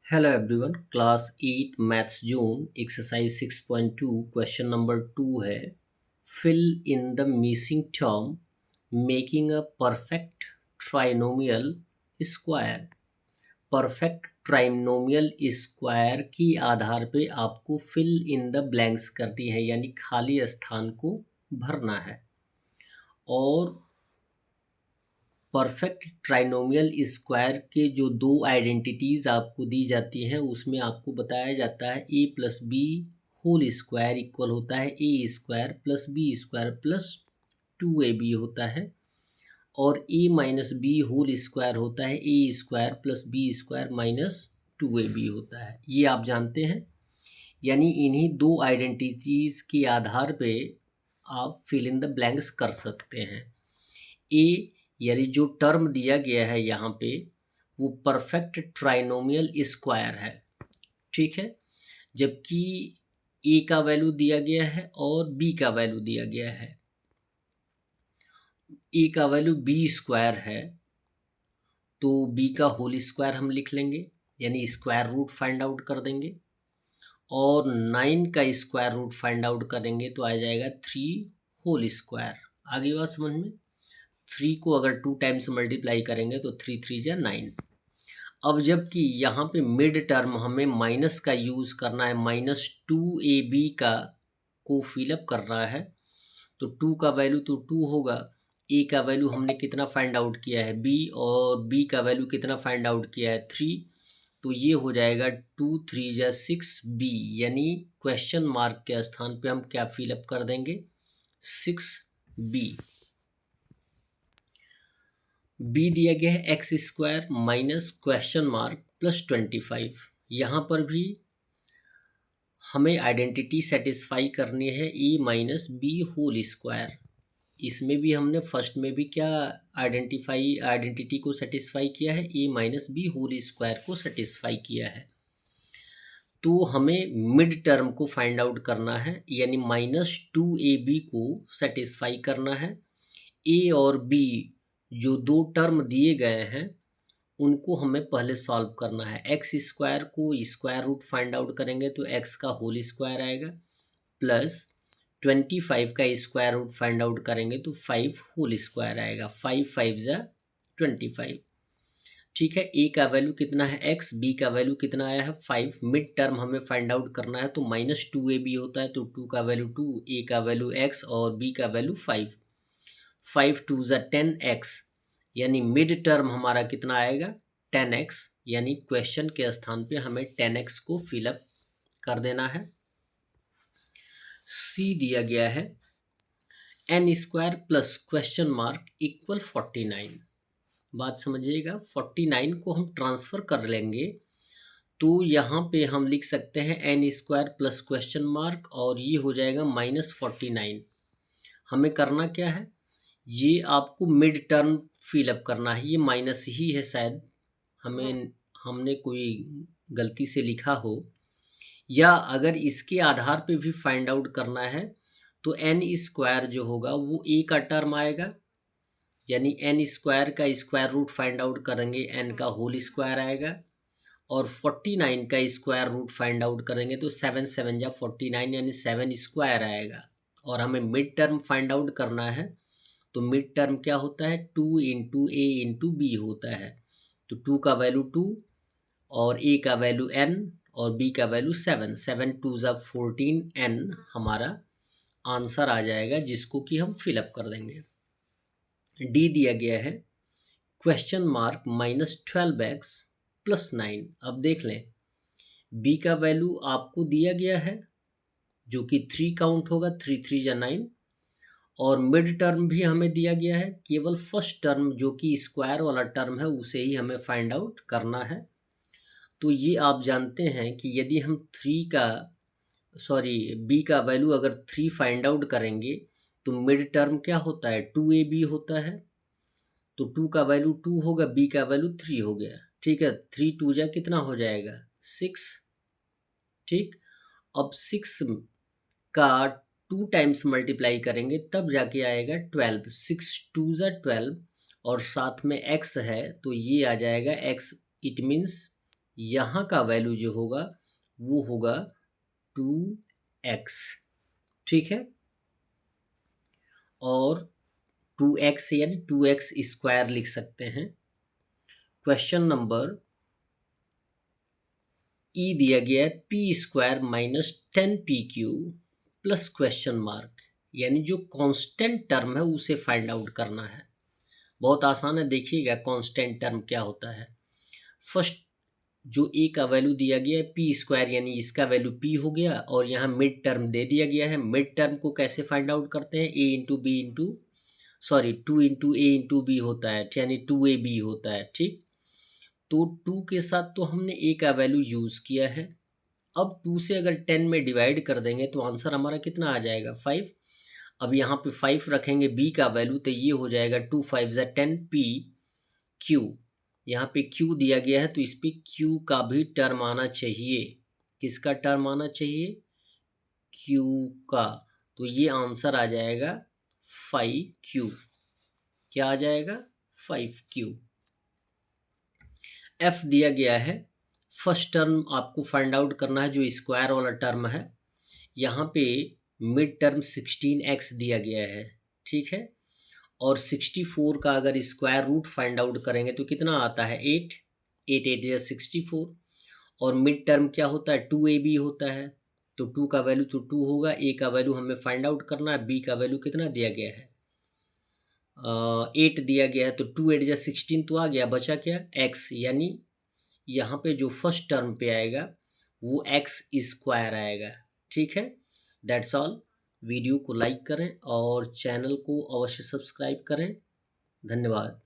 Hello everyone, class 8 maths zone exercise 6.2 question number 2 है। Fill in the missing term making a perfect trinomial square. Perfect trinomial square की आधार पे आपको fill in the blanks करनी है, यानी खाली स्थान को भरना है। और परफेक्ट ट्राइनोमियल स्क्वायर के जो दो आइडेंटिटीज़ आपको दी जाती हैं उसमें आपको बताया जाता है A plus B whole square equal होता है A square plus B square plus 2ab होता है, और A minus B whole square होता है A square plus B square minus 2ab होता है। ये आप जानते हैं, यानी इन्हीं दो आइडेंटिटीज़ के आधार पे आप फिल इन द ब्लैंक्स कर सकते हैं। ए यानी जो टर्म दिया गया है यहाँ पे वो परफेक्ट ट्राइनोमियल स्क्वायर है, ठीक है। जबकि ए का वैल्यू दिया गया है और बी का वैल्यू दिया गया है। ए का वैल्यू बी स्क्वायर है तो बी का होल स्क्वायर हम लिख लेंगे, यानी स्क्वायर रूट फाइंड आउट कर देंगे। और 9 का स्क्वायर रूट फाइंड आउट करेंगे तो आ जाएगा 3 होल स्क्वायर। आगे बात समझ में। 3 को अगर 2 टाइम्स मल्टीप्लाई करेंगे तो 3 3 जा 9। अब जबकि यहाँ पे मिड टर्म हमें माइनस का यूज़ करना है, -2ab का को फिलअप करना है, तो 2 का वैल्यू तो 2 होगा। ए का वैल्यू हमने कितना फाइंड आउट किया है बी, और बी का वैल्यू कितना फाइंड आउट किया है 3, तो ये हो जाएगा 2 3 जा 6b, यानी क्वेश्चन मार्क के स्थान पे हम क्या फिलअप कर देंगे 6b। बी दिया गया है x square minus question mark plus 25। यहाँ पर भी हमें आइडेंटिटी सेटिस्फाई करनी है ए माइनस बी होल स्क्वायर। इसमें भी हमने फर्स्ट में भी क्या आइडेंटिटी को सेटिस्फाई किया है, ए माइनस बी होल स्क्वायर को सेटिस्फाई किया है। तो हमें मिड टर्म को फाइंड आउट करना है, यानी -2ab को सेटिस्फाई करना है। ए और बी जो दो टर्म दिए गए हैं उनको हमें पहले सॉल्व करना है। एक्स स्क्वायर को स्क्वायर रूट फाइंड आउट करेंगे तो एक्स का होल स्क्वायर आएगा, प्लस 25 का स्क्वायर रूट फाइंड आउट करेंगे तो 5 होल स्क्वायर आएगा। 5 5 जा 25, ठीक है। ए का वैल्यू कितना है एक्स, बी का वैल्यू कितना आया है 5। मिड टर्म हमें फाइंड आउट करना है तो -2ab होता है, तो 2 का वैल्यू 2, ए का वैल्यू एक्स और बी का वैल्यू 5। 5 2 जा 10x, यानी मिड टर्म हमारा कितना आएगा 10x, यानी क्वेश्चन के स्थान पे हमें 10x को फिलअप कर देना है। सी दिया गया है N square plus question mark equal 49। बात समझिएगा, 49 को हम ट्रांसफ़र कर लेंगे तो यहाँ पे हम लिख सकते हैं N square plus question mark, और ये हो जाएगा -49। हमें करना क्या है, ये आपको मिड टर्म फिलअप करना है। ये माइनस ही है, शायद हमने कोई गलती से लिखा हो, या अगर इसके आधार पे भी फाइंड आउट करना है तो एन स्क्वायर जो होगा वो ए का टर्म आएगा, यानी एन स्क्वायर का स्क्वायर रूट फाइंड आउट करेंगे एन का होल स्क्वायर आएगा, और 49 का स्क्वायर रूट फाइंड आउट करेंगे तो 7 7 जा 49, यानी 7 स्क्वायर आएगा। और हमें मिड टर्म फाइंड आउट करना है तो मिड टर्म क्या होता है 2 इंटू ए इंटू बी होता है। तो 2 का वैल्यू 2 और ए का वैल्यू n और बी का वैल्यू 7, 7 2 जा 14 n हमारा आंसर आ जाएगा, जिसको कि हम फिलअप कर देंगे। डी दिया गया है क्वेश्चन मार्क -12x प्लस 9। अब देख लें, बी का वैल्यू आपको दिया गया है जो कि 3 काउंट होगा, 3 3 जा 9, और मिड टर्म भी हमें दिया गया है। केवल फर्स्ट टर्म जो कि स्क्वायर वाला टर्म है उसे ही हमें फाइंड आउट करना है। तो ये आप जानते हैं कि यदि हम बी का वैल्यू अगर 3 फाइंड आउट करेंगे तो मिड टर्म क्या होता है 2ab होता है, तो 2 का वैल्यू 2 होगा, बी का वैल्यू 3 हो गया, ठीक है। 3 2 जा कितना हो जाएगा 6, ठीक। अब 6 का 2 टाइम्स मल्टीप्लाई करेंगे तब जाके आएगा 12, 6 2 जा 12, और साथ में x है तो ये आ जाएगा x, इट मीन्स यहाँ का वैल्यू जो होगा वो होगा 2x, ठीक है। और 2x यानी 2x स्क्वायर लिख सकते हैं। क्वेश्चन नंबर ई दिया गया है P square minus 10pq plus question mark, यानी जो कांस्टेंट टर्म है उसे फाइंड आउट करना है। बहुत आसान है, देखिएगा कांस्टेंट टर्म क्या होता है। फर्स्ट जो ए का वैल्यू दिया गया है पी स्क्वायर, यानी इसका वैल्यू पी हो गया, और यहाँ मिड टर्म दे दिया गया है। मिड टर्म को कैसे फाइंड आउट करते हैं, A into B into sorry 2 into A into B होता है, यानी 2ab होता है, ठीक। तो 2 के साथ तो हमने ए का वैल्यू यूज़ किया है। अब 2 से अगर 10 में डिवाइड कर देंगे तो आंसर हमारा कितना आ जाएगा, 5। अब यहाँ पे 5 रखेंगे बी का वैल्यू, तो ये हो जाएगा 2 5 ज़ा 10 पी क्यू। यहाँ पे क्यू दिया गया है तो इस पे क्यू का भी टर्म आना चाहिए। किसका टर्म आना चाहिए, क्यू का। तो ये आंसर आ जाएगा 5q। क्या आ जाएगा, 5q। एफ दिया गया है, फर्स्ट टर्म आपको फाइंड आउट करना है जो स्क्वायर वाला टर्म है। यहाँ पे मिड टर्म 16x दिया गया है, ठीक है। और 64 का अगर स्क्वायर रूट फाइंड आउट करेंगे तो कितना आता है, 8। 8 8 या 64। और मिड टर्म क्या होता है, 2ab होता है। तो 2 का वैल्यू तो 2 होगा, a का वैल्यू हमें फाइंड आउट करना है, b का वैल्यू कितना दिया गया है, 8 दिया गया है। तो 2 8 या 16 तो आ गया, बचा क्या, x, यानी यहाँ पे जो फर्स्ट टर्म पे आएगा वो x स्क्वायर आएगा, ठीक है। That's all. वीडियो को लाइक करें और चैनल को अवश्य सब्सक्राइब करें। धन्यवाद।